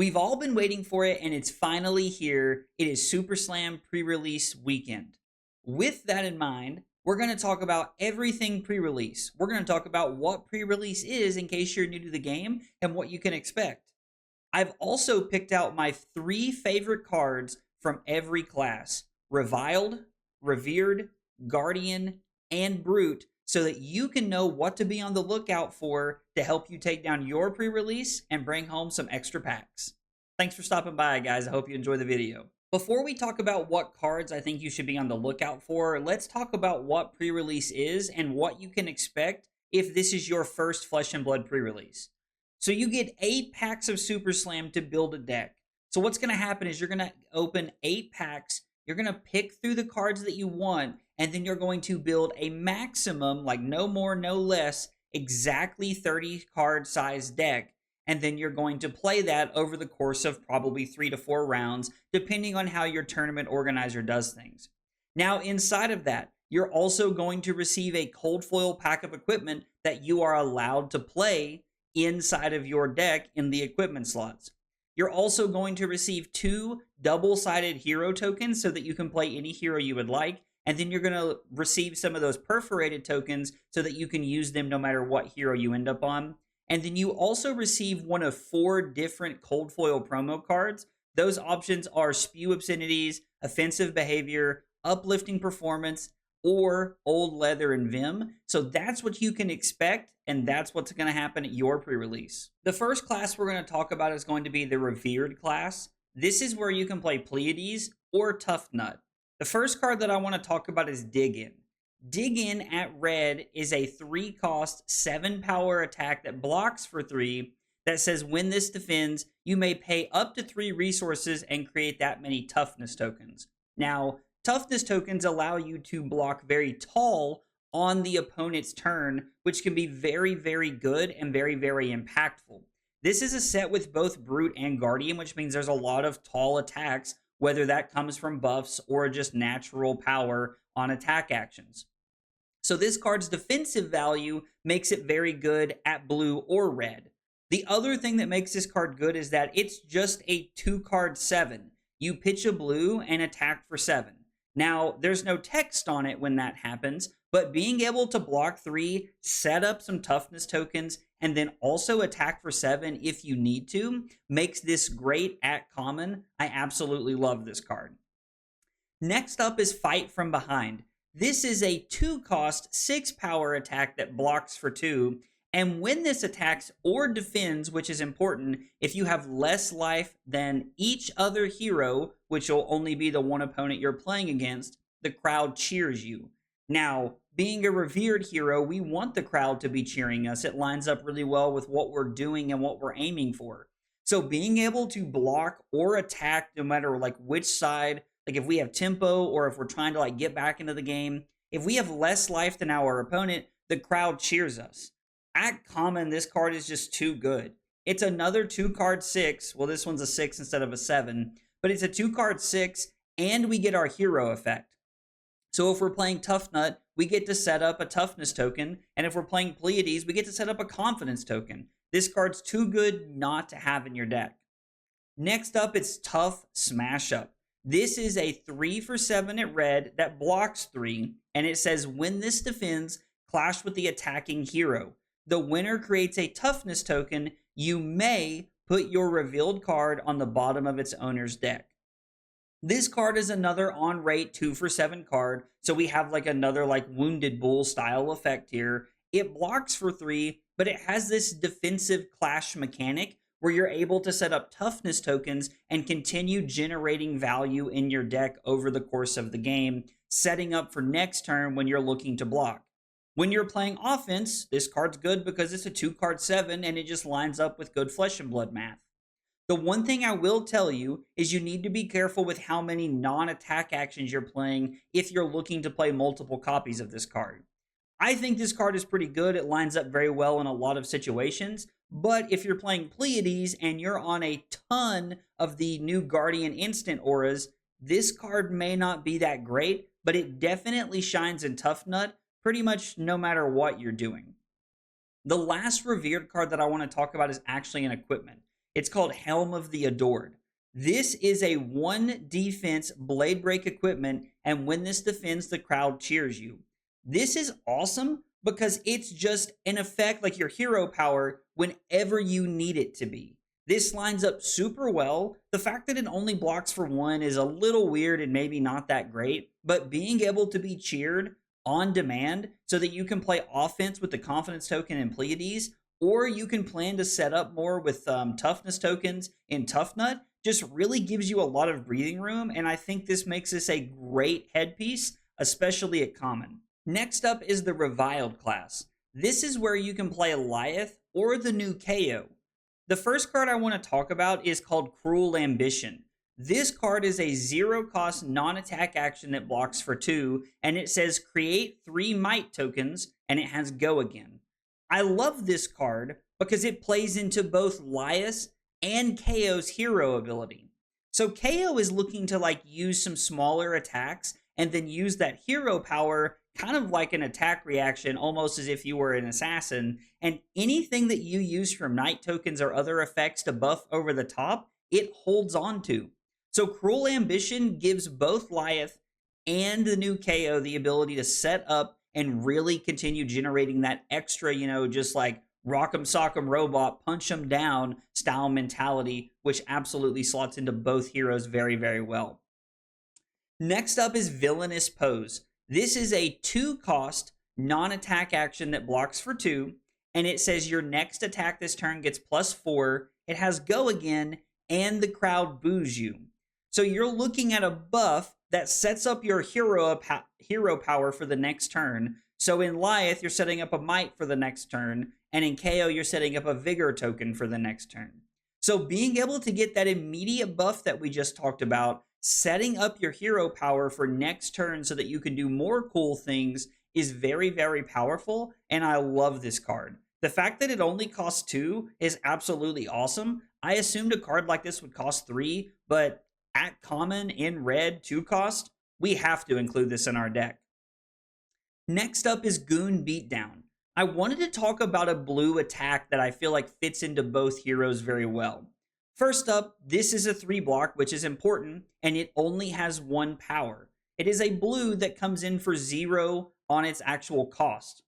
We've all been waiting for it, and it's finally here. It is Super Slam pre-release weekend. With that in mind, we're going to talk about everything pre-release. We're going to talk about what pre-release is in case you're new to the game and what you can expect. I've also picked out my 3 favorite cards from every class: Reviled, Revered, Guardian, and Brute, so that you can know what to be on the lookout for to help you take down your pre-release and bring home some extra packs. Thanks for stopping by, guys. I hope you enjoy the video. Before we talk about what cards I think you should be on the lookout for, let's talk about what pre-release is and what you can expect if this is your first Flesh and Blood pre-release. So you get 8 packs of Super Slam to build a deck. So what's going to happen is you're going to open 8 packs, you're going to pick through the cards that you want, and then you're going to build a maximum, like no more, no less, exactly 30 card size deck. And then you're going to play that over the course of probably 3 to 4 rounds, depending on how your tournament organizer does things. Now, inside of that, you're also going to receive a cold foil pack of equipment that you are allowed to play inside of your deck in the equipment slots. You're also going to receive 2 double-sided hero tokens so that you can play any hero you would like. And then you're going to receive some of those perforated tokens so that you can use them no matter what hero you end up on. And then you also receive one of 4 different cold foil promo cards. Those options are Spew Obscenities, Offensive Behavior, Uplifting Performance, or Old Leather and Vim. So that's what you can expect, and that's what's going to happen at your pre-release. The first class we're going to talk about is going to be the Revered class. This is where you can play Pleiades or Tough Nut. The first card that I want to talk about is Dig In. Dig In at red is a 3-cost, 7-power attack that blocks for 3 that says when this defends, you may pay up to 3 resources and create that many toughness tokens. Now, toughness tokens allow you to block very tall on the opponent's turn, which can be very, very good and very, very impactful. This is a set with both Brute and Guardian, which means there's a lot of tall attacks, whether that comes from buffs or just natural power on attack actions. So this card's defensive value makes it very good at blue or red. The other thing that makes this card good is that it's just a 2-card 7. You pitch a blue and attack for 7. Now, there's no text on it when that happens, but being able to block 3, set up some toughness tokens, and then also attack for 7 if you need to, makes this great at common. I absolutely love this card. Next up is Fight From Behind. This is a 2-cost, 6-power attack that blocks for 2, and when this attacks or defends, which is important, if you have less life than each other hero, which will only be the one opponent you're playing against, the crowd cheers you. Now, being a revered hero, we want the crowd to be cheering us. It lines up really well with what we're doing and what we're aiming for. So being able to block or attack no matter like which side, like if we have tempo or if we're trying to like get back into the game, if we have less life than our opponent, the crowd cheers us. At common, this card is just too good. It's another 2-card 6. Well, this one's a 6 instead of a 7, but it's a 2-card 6, and we get our hero effect. So if we're playing Tough Nut, we get to set up a toughness token, and if we're playing Pleiades, we get to set up a confidence token. This card's too good not to have in your deck. Next up, it's Tough Smash Up. This is a 3 for 7 at red that blocks 3, and it says when this defends, clash with the attacking hero. The winner creates a toughness token. You may put your revealed card on the bottom of its owner's deck. This card is another on rate 2 for 7 card, so we have like another like Wounded Bull style effect here. It blocks for 3, but it has this defensive clash mechanic where you're able to set up toughness tokens and continue generating value in your deck over the course of the game, setting up for next turn when you're looking to block. When you're playing offense, this card's good because it's a 2-card 7 and it just lines up with good Flesh and Blood math. The one thing I will tell you is you need to be careful with how many non-attack actions you're playing if you're looking to play multiple copies of this card. I think this card is pretty good. It lines up very well in a lot of situations, but if you're playing Pleiades and you're on a ton of the new Guardian instant auras, this card may not be that great, but it definitely shines in Tough Nut pretty much no matter what you're doing. The last Revered card that I want to talk about is actually an equipment. It's called Helm of the Adored. This is a 1 defense blade break equipment, and when this defends, the crowd cheers you. This is awesome because it's just an effect like your hero power whenever you need it to be. This lines up super well. The fact that it only blocks for 1 is a little weird and maybe not that great, but being able to be cheered on demand so that you can play offense with the confidence token and Pleiades, or you can plan to set up more with toughness tokens in Tough Nut, just really gives you a lot of breathing room, and I think this makes this a great headpiece, especially at common. Next up is the Reviled class. This is where you can play Eliath or the new KO. The first card I want to talk about is called Cruel Ambition. This card is a 0-cost non-attack action that blocks for 2, and it says create 3 might tokens, and it has go again. I love this card because it plays into both Lias and KO's hero ability. So KO is looking to like use some smaller attacks and then use that hero power kind of like an attack reaction, almost as if you were an assassin. And anything that you use from night tokens or other effects to buff over the top, it holds on to. So Cruel Ambition gives both Liath and the new KO the ability to set up and really continue generating that extra, just like rock'em sock'em robot, punch 'em down style mentality, which absolutely slots into both heroes very, very well. Next up is Villainous Pose. This is a 2-cost non-attack action that blocks for 2, and it says your next attack this turn gets +4. It has go again, and the crowd boos you. So you're looking at a buff that sets up your hero power for the next turn. So in Liath, you're setting up a might for the next turn, and in KO, you're setting up a vigor token for the next turn. So being able to get that immediate buff that we just talked about, setting up your hero power for next turn so that you can do more cool things is very, very powerful, and I love this card. The fact that it only costs 2 is absolutely awesome. I assumed a card like this would cost 3, but at common in red 2-cost, we have to include this in our deck. Next up is Goon Beatdown. I wanted to talk about a blue attack that I feel like fits into both heroes very well. First up, this is a 3-block, which is important, and it only has 1 power. It is a blue that comes in for 0 on its actual cost.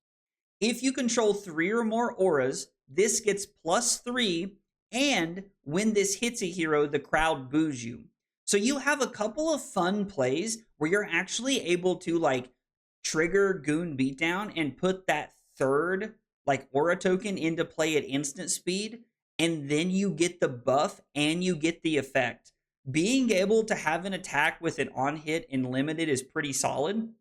If you control 3 or more auras, this gets +3, and when this hits a hero, the crowd boos you. So you have a couple of fun plays where you're actually able to like trigger Goon Beatdown and put that 3rd like aura token into play at instant speed, and then you get the buff and you get the effect. Being able to have an attack with an on hit in limited is pretty solid.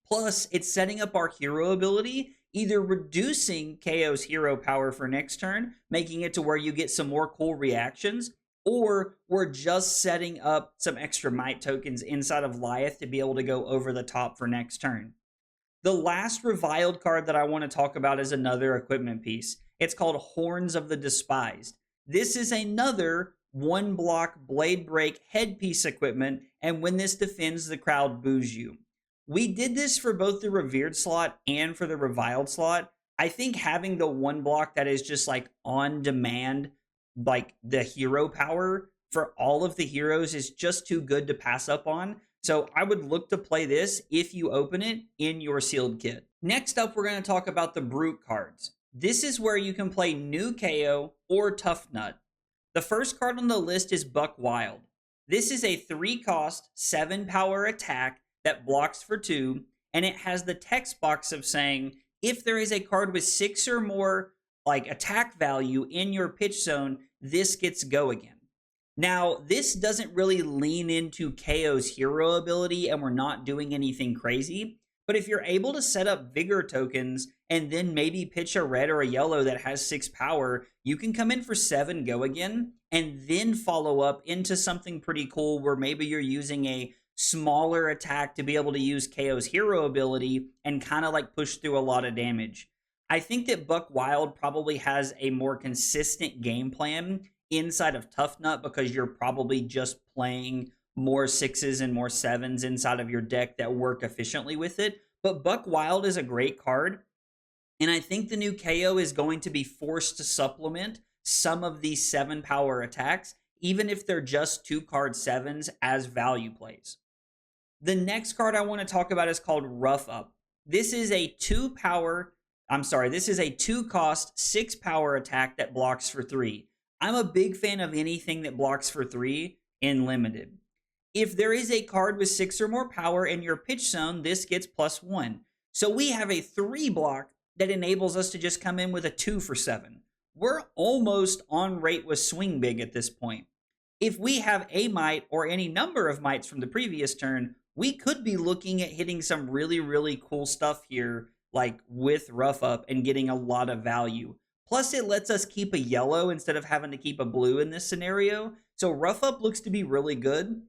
Plus, it's setting up our hero ability, either reducing KO's hero power for next turn, making it to where you get some more cool reactions, or we're just setting up some extra might tokens inside of Liath to be able to go over the top for next turn. The last Reviled card that I want to talk about is another equipment piece. It's called Horns of the Despised. This is another 1-block blade break headpiece equipment, and when this defends, the crowd boos you. We did this for both the Revered slot and for the Reviled slot. I think having the 1-block that is just like on demand, like the hero power for all of the heroes is just too good to pass up on. So I would look to play this if you open it in your sealed kit. Next up, we're going to talk about the Brute cards. This is where you can play new KO or Tough Nut. The first card on the list is Buck Wild. This is a 3-cost, 7-power attack that blocks for 2, and it has the text box of saying, if there is a card with 6 or more like attack value in your pitch zone, this gets go again. Now, this doesn't really lean into KO's hero ability, and we're not doing anything crazy, but if you're able to set up vigor tokens and then maybe pitch a red or a yellow that has 6 power, you can come in for 7 go again, and then follow up into something pretty cool where maybe you're using a smaller attack to be able to use KO's hero ability and kind of like push through a lot of damage. I think that Buck Wild probably has a more consistent game plan inside of Tough Nut because you're probably just playing more 6s and more 7s inside of your deck that work efficiently with it. But Buck Wild is a great card, and I think the new KO is going to be forced to supplement some of these 7 power attacks, even if they're just 2 card 7s as value plays. The next card I want to talk about is called Rough Up. This is a 2 cost, 6 power attack that blocks for 3. I'm a big fan of anything that blocks for 3 in limited. If there is a card with 6 or more power in your pitch zone, this gets +1. So we have a 3 block that enables us to just come in with a 2 for 7. We're almost on rate with Swing Big at this point. If we have a mite or any number of mites from the previous turn, we could be looking at hitting some really, really cool stuff here, like with Rough Up and getting a lot of value. Plus, it lets us keep a yellow instead of having to keep a blue in this scenario. So Rough Up looks to be really good.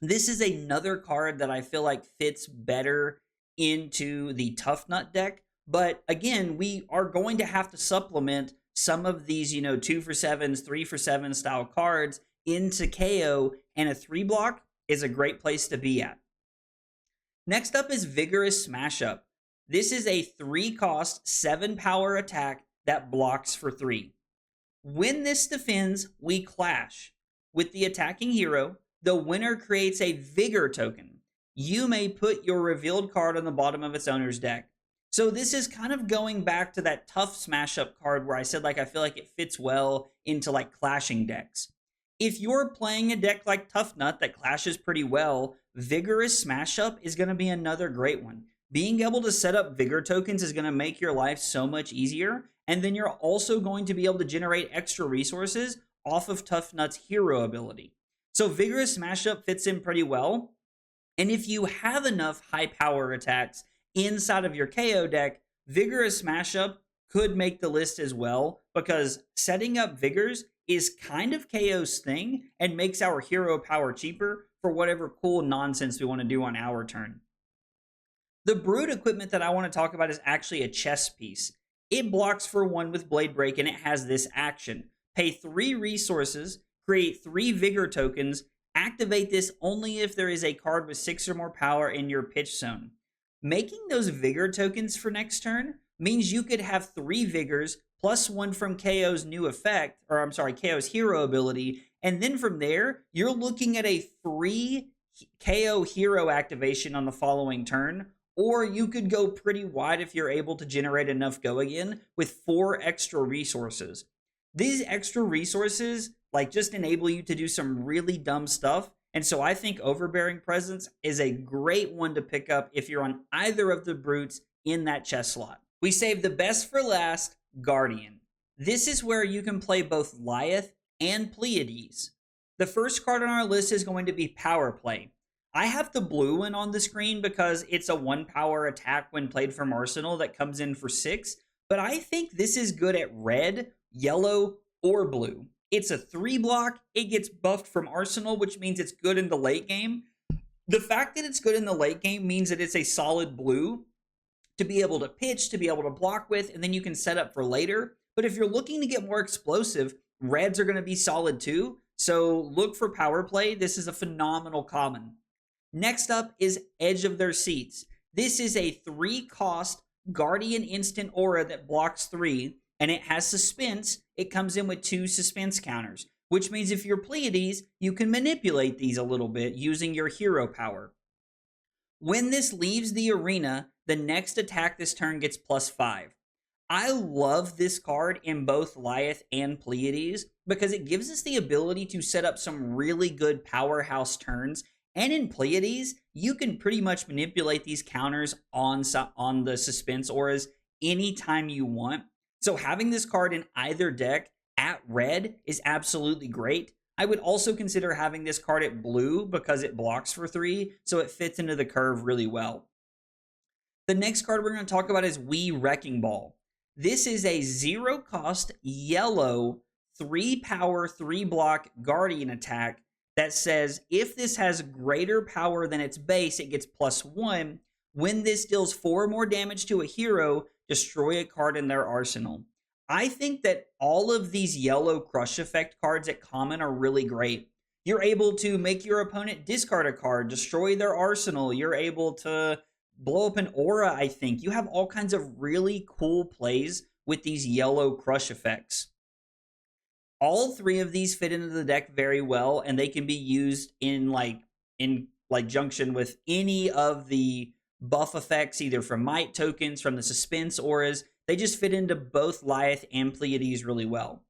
This is another card that I feel like fits better into the Tough Nut deck. But again, we are going to have to supplement some of these, 2 for 7s, 3 for 7 style cards into KO, and a 3 block is a great place to be at. Next up is Vigorous Smash Up. This is a 3 cost, 7 power attack that blocks for 3. When this defends, we clash. With the attacking hero, the winner creates a Vigor token. You may put your revealed card on the bottom of its owner's deck. So this is kind of going back to that Tough Smash Up card where I said I feel like it fits well into clashing decks. If you're playing a deck like Tough Nut that clashes pretty well, Vigorous Smash Up is going to be another great one. Being able to set up Vigor tokens is going to make your life so much easier, and then you're also going to be able to generate extra resources off of Tough Nut's hero ability. So Vigorous Smash Up fits in pretty well, and if you have enough high power attacks inside of your KO deck, Vigorous Smash Up could make the list as well, because setting up Vigors is kind of KO's thing and makes our hero power cheaper for whatever cool nonsense we want to do on our turn. The Brood equipment that I want to talk about is actually a chess piece. It blocks for 1 with Blade Break, and it has this action. Pay 3 resources, create 3 Vigor tokens, activate this only if there is a card with 6 or more power in your pitch zone. Making those Vigor tokens for next turn means you could have 3 Vigors plus 1 from KO's new effect, KO's hero ability, and then from there, you're looking at a free KO hero activation on the following turn, or you could go pretty wide if you're able to generate enough go again with 4 extra resources. These extra resources just enable you to do some really dumb stuff, and so I think Overbearing Presence is a great one to pick up if you're on either of the brutes in that chess slot. We saved the best for last, Guardian. This is where you can play both Lyeth and Pleiades. The first card on our list is going to be Power Play. I have the blue one on the screen because it's a 1 power attack when played from Arsenal that comes in for 6, but I think this is good at red, yellow, or blue. It's a 3 block, it gets buffed from Arsenal, which means it's good in the late game. The fact that it's good in the late game means that it's a solid blue to be able to pitch, to be able to block with, and then you can set up for later. But if you're looking to get more explosive, reds are going to be solid too. So look for Power Play. This is a phenomenal common. Next up is Edge of Their Seats. This is a 3 cost Guardian instant aura that blocks 3, and it has suspense. It comes in with 2 suspense counters, which means if you're Pleiades, you can manipulate these a little bit using your hero power. When this leaves the arena, the next attack this turn gets +5. I love this card in both Lyeth and Pleiades because it gives us the ability to set up some really good powerhouse turns. And in Pleiades, you can pretty much manipulate these counters on the suspense auras anytime you want. So having this card in either deck at red is absolutely great. I would also consider having this card at blue because it blocks for 3, so it fits into the curve really well. The next card we're going to talk about is Wii Wrecking Ball. This is a 0 cost yellow 3 power 3 block Guardian attack that says if this has greater power than its base, it gets +1. When this deals 4 more damage to a hero, destroy a card in their arsenal. I think that all of these yellow crush effect cards at common are really great. You're able to make your opponent discard a card, destroy their arsenal. You're able to blow up an aura, I think. You have all kinds of really cool plays with these yellow crush effects. All three of these fit into the deck very well, and they can be used in junction with any of the buff effects, either from might tokens, from the suspense auras. They just fit into both Lyeth and Pleiades really well.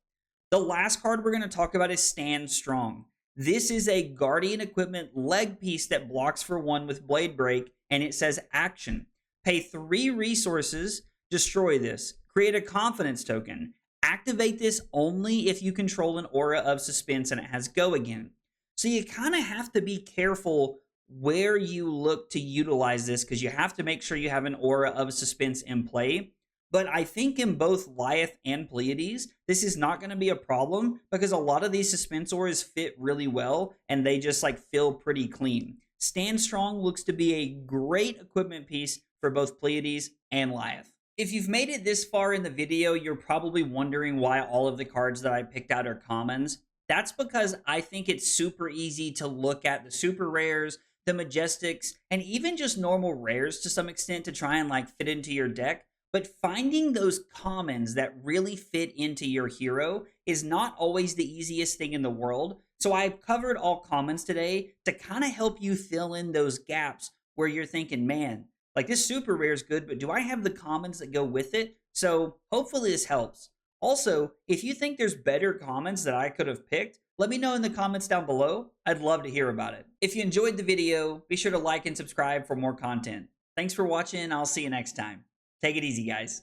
The last card we're going to talk about is Stand Strong. This is a Guardian Equipment leg piece that blocks for 1 with Blade Break, and it says action. Pay 3 resources, destroy this. Create a confidence token. Activate this only if you control an aura of suspense and it has go again. So you kind of have to be careful where you look to utilize this, because you have to make sure you have an aura of suspense in play. But I think in both Lyeth and Pleiades, this is not going to be a problem, because a lot of these suspense auras fit really well and they just feel pretty clean. Stand Strong looks to be a great equipment piece for both Pleiades and Lyeth. If you've made it this far in the video, you're probably wondering why all of the cards that I picked out are commons. That's because I think it's super easy to look at the super rares, the majestics, and even just normal rares to some extent to try and fit into your deck. But finding those commons that really fit into your hero is not always the easiest thing in the world. So I've covered all commons today to kind of help you fill in those gaps where you're thinking, man, this super rare is good, but do I have the commons that go with it? So hopefully this helps. Also, if you think there's better commons that I could have picked, let me know in the comments down below. I'd love to hear about it. If you enjoyed the video, be sure to like and subscribe for more content. Thanks for watching. I'll see you next time. Take it easy, guys.